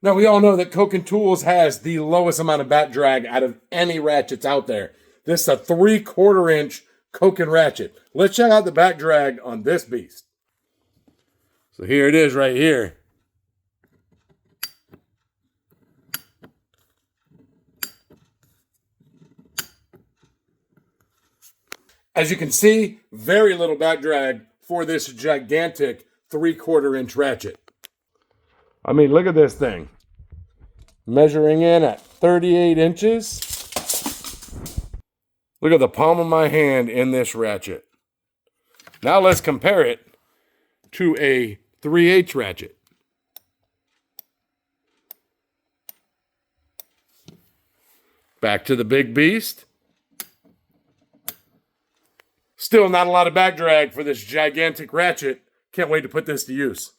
Now, we all know that Koken Tools has the lowest amount of bat drag out of any ratchets out there. This is a 3/4 inch Koken Ratchet. Let's check out the bat drag on this beast. So here it is right here. As you can see, very little back drag for this gigantic 3/4 inch ratchet. I mean, look at this thing. Measuring in at 38 inches. Look at the palm of my hand in this ratchet. Now let's compare it to a 3/8 ratchet. Back to the big beast. Still not a lot of back drag for this gigantic ratchet. Can't wait to put this to use.